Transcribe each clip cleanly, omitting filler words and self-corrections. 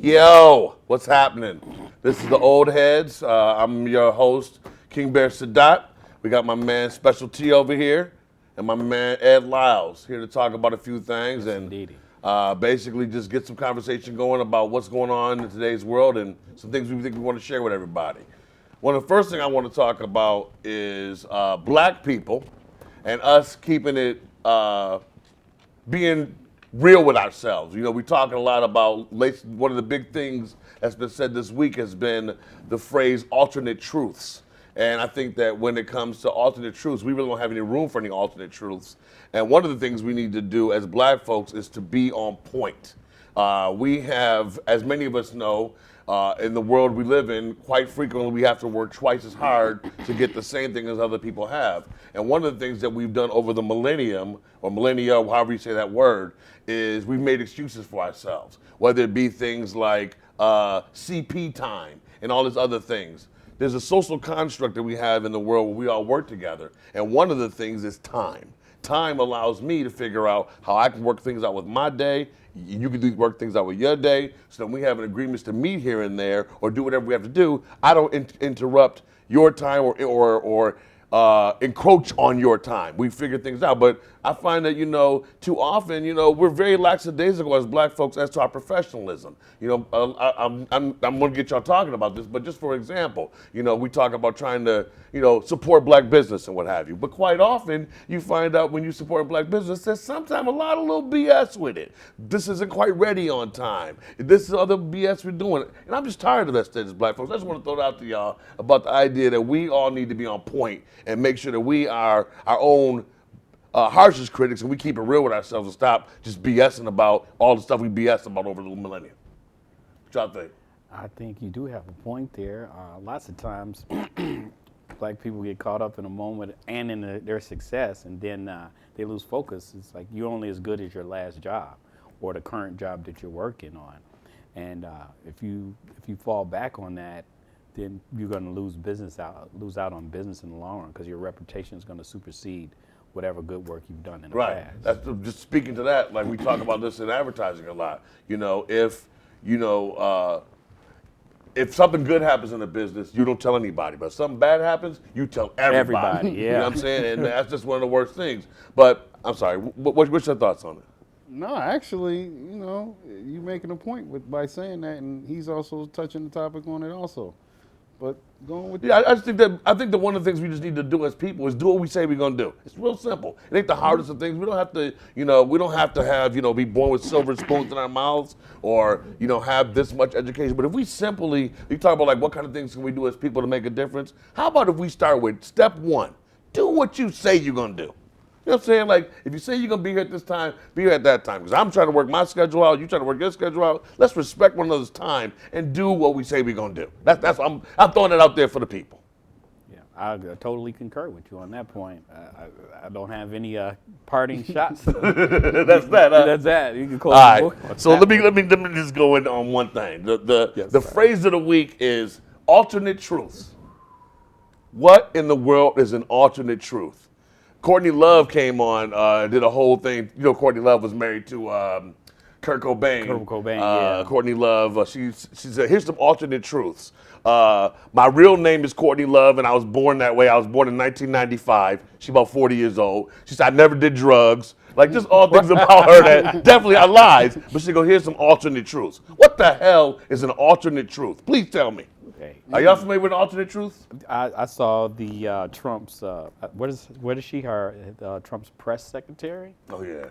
Yo, what's happening? This is the Old Heads. I'm your host, King Bear Sadat. We got my man Special T over here, and my man Ed Lyles here to talk about a few things and Indeedy. basically just get some conversation going about what's going on in today's world and some things we think we want to share with everybody. One of the first things I want to talk about is black people and us keeping it being real with ourselves. You know, we're talking a lot about one of the big things that's been said this week has been the phrase alternate truths. And I think that when it comes to alternate truths, we really don't have any room for any alternate truths. And one of the things we need to do as black folks is to be on point. We have, as many of us know, in the world we live in, quite frequently we have to work twice as hard to get the same thing as other people have. And one of the things that we've done over the millennium, or millennia, however you say that word, is we've made excuses for ourselves, whether it be things like CP time and all these other things. There's a social construct that we have in the world where we all work together, and one of the things is time. Time allows me to figure out how I can work things out with my day. You can work things out with your day, so that we have an agreements to meet here and there or do whatever we have to do. I don't interrupt your time or encroach on your time. We figure things out, but I find that too often we're very lackadaisical as black folks as to our professionalism. I'm going to get y'all talking about this, but just for example, we talk about trying to support black business and what have you. But quite often you find out when you support black business, there's sometimes a lot of little BS with it. This isn't quite ready on time. This is other BS we're doing, and I'm just tired of that state as black folks. I just want to throw it out to y'all about the idea that we all need to be on point and make sure that we are our own harshest critics and we keep it real with ourselves and stop just BSing about all the stuff we BS about over the millennium. What y'all think? I think you do have a point there. Lots of times, black people get caught up in a moment and in their success, and then they lose focus. It's like you're only as good as your last job or the current job that you're working on. And if you fall back on that, then you're going to lose out on business in the long run because your reputation is going to supersede whatever good work you've done in the Right. past. That's just speaking to that. Like we talk about this in advertising a lot. If something good happens in a business, you don't tell anybody. But if something bad happens, you tell everybody. Everybody, You know yeah. what I'm saying? And that's just one of the worst things. But I'm sorry. What's your thoughts on it? No, actually, you making a point by saying that, and he's also touching the topic on it also. But going with Yeah, I think that one of the things we just need to do as people is do what we say we're gonna do. It's real simple. It ain't the hardest of things. We don't have to, we don't have to have, be born with silver spoons in our mouths or, have this much education. But if we simply, you talk about like what kind of things can we do as people to make a difference? How about if we start with step one? Do what you say you're gonna do. You know what I'm saying? Like, if you say you're going to be here at this time, be here at that time. Because I'm trying to work my schedule out, you trying to work your schedule out. Let's respect one another's time and do what we say we're going to do. I'm throwing it out there for the people. Yeah, I totally concur with you on that point. I don't have any parting shots. That's that. That's that. You can close All the book. right. So let me just go in on one thing. Yes, The sir. phrase of the week is alternate truths. What in the world is an alternate truth? Courtney Love came on, did a whole thing. Courtney Love was married to Kurt Cobain. Kurt Cobain, yeah. Courtney Love, she said, here's some alternate truths. My real name is Courtney Love, and I was born that way. I was born in 1995. She's about 40 years old. She said, I never did drugs. Like, just all things about her that definitely are lies. But she go, here's some alternate truths. What the hell is an alternate truth? Please tell me. Okay. Are y'all familiar with alternate truths? I saw the Trump's, what is she, Trump's press secretary? Oh, yeah.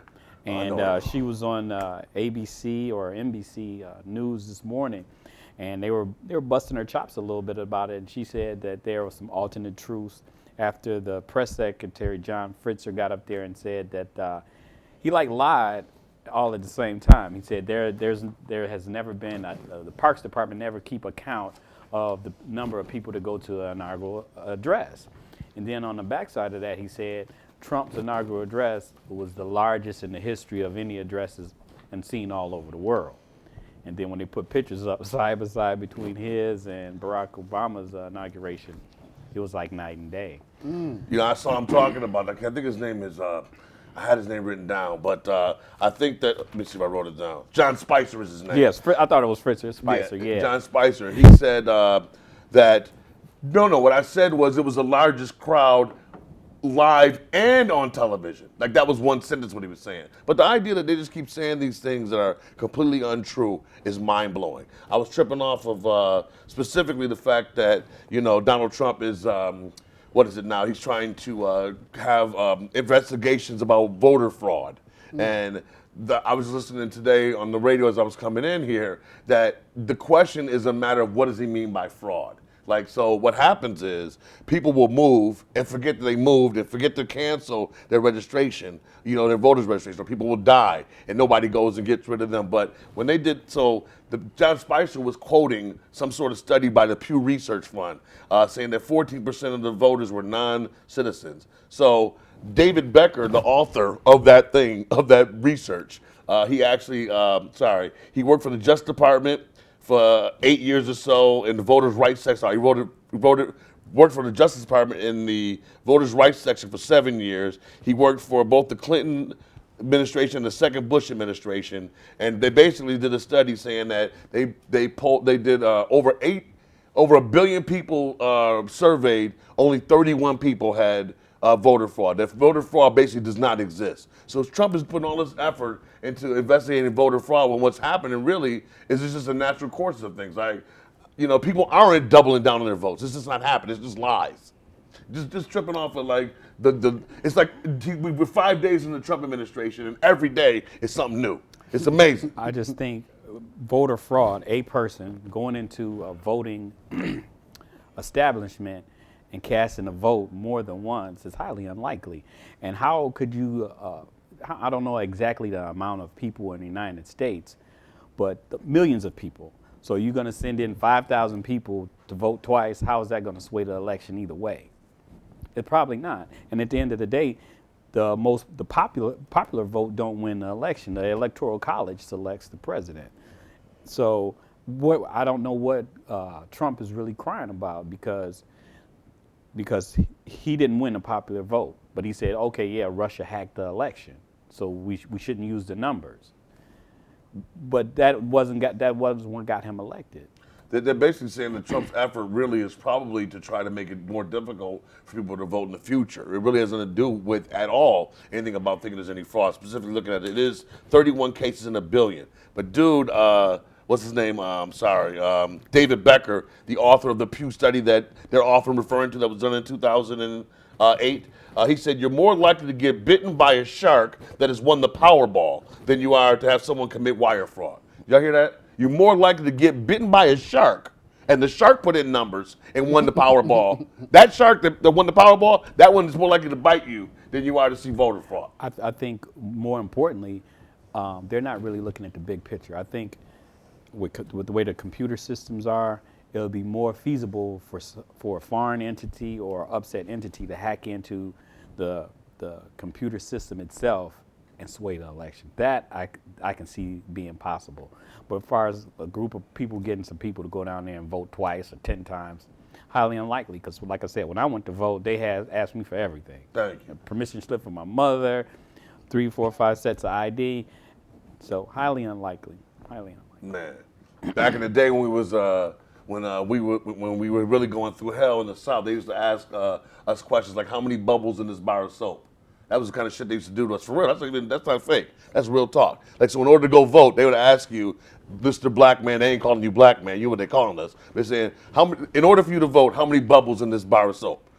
And she was on ABC or NBC News this morning, and they were busting her chops a little bit about it. And she said that there were some alternate truths after the press secretary John Fritzer got up there and said that he lied all at the same time. He said there has never been the Parks Department never keep account of the number of people to go to an inaugural address. And then on the backside of that, he said Trump's inaugural address was the largest in the history of any addresses and seen all over the world. And then when they put pictures up side by side between his and Barack Obama's inauguration, it was like night and day. I saw him talking about, I think his name is I had his name written down, but I think that, let me see if I wrote it down. John Spicer is his name. Yes, I thought it was Fritz Spicer. Yeah. John Spicer. He said that, no, what I said was it was the largest crowd live and on television. Like that was one sentence what he was saying. But the idea that they just keep saying these things that are completely untrue is mind blowing. I was tripping off of specifically the fact that, Donald Trump is, what is it now? He's trying to have investigations about voter fraud. And I was listening today on the radio as I was coming in here that the question is a matter of what does he mean by fraud? Like, so what happens is people will move and forget that they moved and forget to cancel their registration, their voter's registration. Or people will die and nobody goes and gets rid of them. But when they did, John Spicer was quoting some sort of study by the Pew Research Fund saying that 14% of the voters were non-citizens. So David Becker, the author of that research, he actually, he worked for the Justice Department for 8 years or so in the voters' rights section. He worked for the Justice Department in the voters' rights section for 7 years. He worked for both the Clinton administration and the second Bush administration, and they basically did a study saying that they did over a billion people surveyed. Only 31 people had voter fraud. That voter fraud basically does not exist. So Trump is putting all this effort into investigating voter fraud when what's happening really is it's just a natural course of things. Like, people aren't doubling down on their votes. It's just not happening. It's just lies. Just tripping off of like it's like we're 5 days in the Trump administration and every day is something new. It's amazing. I just think voter fraud, a person going into a voting establishment and casting a vote more than once is highly unlikely. And how could you, I don't know exactly the amount of people in the United States, but millions of people. So you're going to send in 5,000 people to vote twice. How is that going to sway the election either way? It's probably not. And at the end of the day, the popular vote don't win the election. The Electoral College selects the president. So I don't know what Trump is really crying about because he didn't win the popular vote, but he said, okay, yeah, Russia hacked the election, so we shouldn't use the numbers. But that wasn't what got him elected. They're basically saying that Trump's effort really is probably to try to make it more difficult for people to vote in the future. It really has nothing to do with at all anything about thinking there's any fraud. Specifically looking at it is 31 cases in a billion. But dude, what's his name? David Becker, the author of the Pew study that they're often referring to that was done in 2008. He said you're more likely to get bitten by a shark that has won the Powerball than you are to have someone commit wire fraud. Y'all hear that? You're more likely to get bitten by a shark, and the shark put in numbers and won the Powerball. That shark that won the Powerball, that one is more likely to bite you than you are to see voter fraud. I think more importantly, they're not really looking at the big picture. I think with the way the computer systems are, it'll be more feasible for a foreign entity or upset entity to hack into the computer system itself and sway the election. That I can see being possible. But as far as a group of people getting some people to go down there and vote twice or 10 times, highly unlikely. Because like I said, when I went to vote, they had asked me for everything. Thank you. Permission slip from my mother, 3, 4, 5 sets of ID. So highly unlikely. Highly unlikely. Man, back in the day when we were really going through hell in the South, they used to ask us questions like, how many bubbles in this bar of soap? That was the kind of shit they used to do to us. For real, that's not fake. That's real talk. Like, so in order to go vote, they would ask you, Mr. Black Man, they ain't calling you black man, you what they calling us. They're saying, in order for you to vote, how many bubbles in this bar of soap?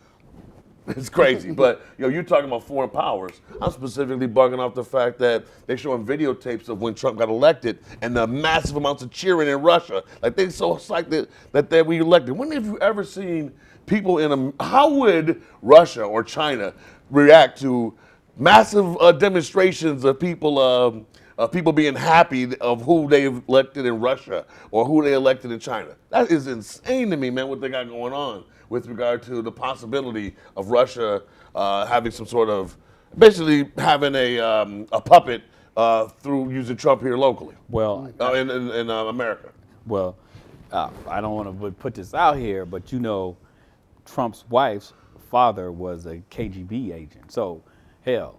It's crazy. But, you're talking about foreign powers. I'm specifically bugging off the fact that they're showing videotapes of when Trump got elected and the massive amounts of cheering in Russia. Like, they're so psyched that we elected. When have you ever seen people how would Russia or China react to massive demonstrations of people being happy of who they elected in Russia or who they elected in China? That is insane to me, man, what they got going on with regard to the possibility of Russia having some sort of, basically having a puppet through using Trump here locally. Well, in America. Well, I don't want to put this out here, but Trump's wife's father was a KGB agent. So, hell,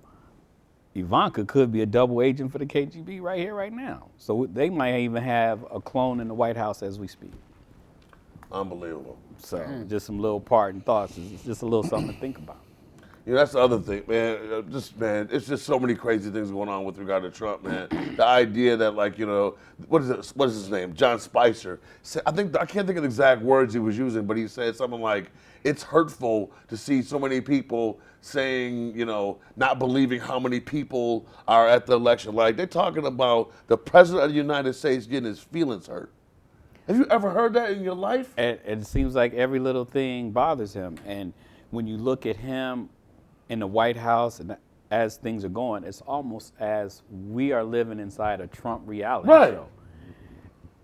Ivanka could be a double agent for the KGB right here, right now. So they might even have a clone in the White House as we speak. Unbelievable. So just some little parting thoughts. It's just a little something to think about. You know, that's the other thing, man. Man, it's just so many crazy things going on with regard to Trump, man. The idea that, like, you know, what is his name? John Spicer. I can't think of the exact words he was using, but he said something like, it's hurtful to see so many people saying, you know, not believing how many people are at the election. Like, they're talking about the president of the United States getting his feelings hurt. Have you ever heard that in your life? And it seems like every little thing bothers him. And when you look at him in the White House and as things are going, it's almost as we are living inside a Trump reality show.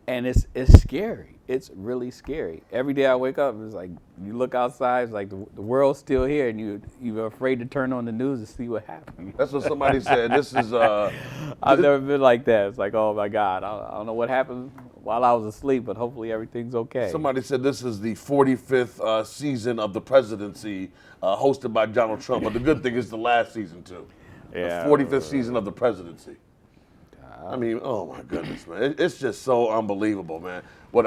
And it's scary. It's really scary. Every day I wake up, it's like you look outside, it's like the world's still here, and you're afraid to turn on the news to see what happened. That's what somebody said. This is I've never been like that. It's like, oh my God, I don't know what happened while I was asleep, but hopefully everything's okay. Somebody said this is the 45th season of the presidency hosted by Donald Trump, but the good thing is the last season too. Yeah. The 45th season of the presidency. I mean, oh my goodness, man. It's just so unbelievable, man. What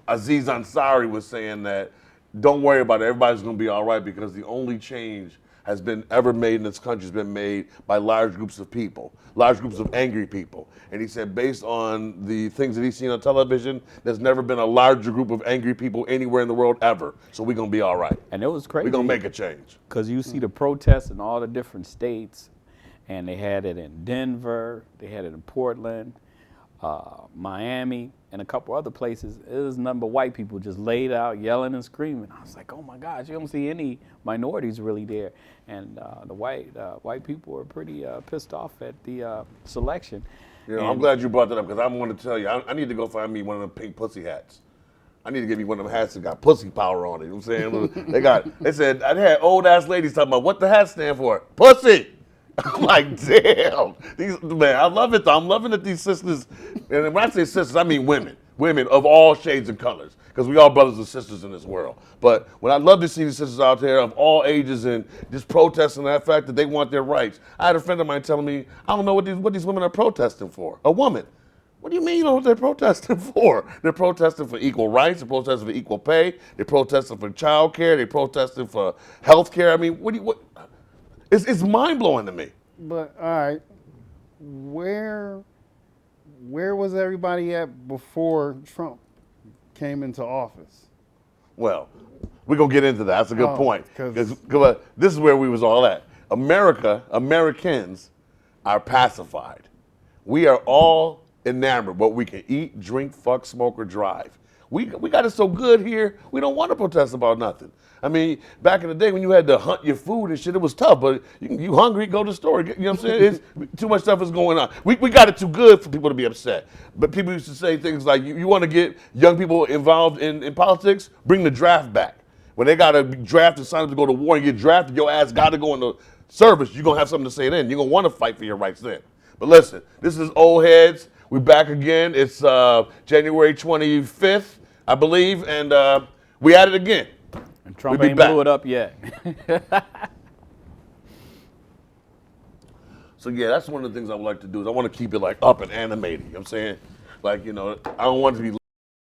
Aziz Ansari was saying that don't worry about it. Everybody's going to be all right because the only change has been ever made in this country has been made by large groups of people, large groups of angry people. And he said based on the things that he's seen on television, there's never been a larger group of angry people anywhere in the world ever. So we're going to be all right. And it was crazy. We're going to make a change. Because you see the protests in all the different states, and they had it in Denver, they had it in Portland, Miami, and a couple other places. It was nothing but white people just laid out yelling and screaming. I was like, oh my gosh, you don't see any minorities really there. And the white people were pretty pissed off at the selection. You know, I'm glad you brought that up because I'm going to tell you, I need to go find me one of them pink pussy hats. I need to get me one of them hats that got pussy power on it. You know what I'm saying? They said, I had old ass ladies talking about what the hat stand for. Pussy! I'm like, damn. Man, I love it though. I'm loving that these sisters, and when I say sisters, I mean women. Women of all shades and colors. Because we all brothers and sisters in this world. But when I love to see these sisters out there of all ages and just protesting that fact that they want their rights. I had a friend of mine telling me, I don't know what these women are protesting for. A woman. What do you mean you know what they're protesting for? They're protesting for equal rights. They're protesting for equal pay. They're protesting for child care. They're protesting for health care. I mean, it's mind-blowing to me. But all right, where was everybody at before Trump came into office? Well, we're going to get into that. That's a good point. 'Cause This is where we was all at. Americans are pacified. We are all enamored what we can eat, drink, fuck, smoke, or drive. We got it so good here, we don't want to protest about nothing. I mean, back in the day when you had to hunt your food and shit, it was tough, but you hungry, go to the store. You know what I'm saying? Too much stuff is going on. We got it too good for people to be upset. But people used to say things like, you want to get young people involved in politics? Bring the draft back. When they got to draft and sign up to go to war and get drafted, your ass got to go into service. You're going to have something to say then. You're going to want to fight for your rights then. But listen, this is Old Heads. We're back again. It's January 25th, I believe, and we at it again. And Trump ain't blew it up yet. So yeah, that's one of the things I would like to do is I want to keep it like up and animated. You know what I'm saying? Like, you know, I don't want it to be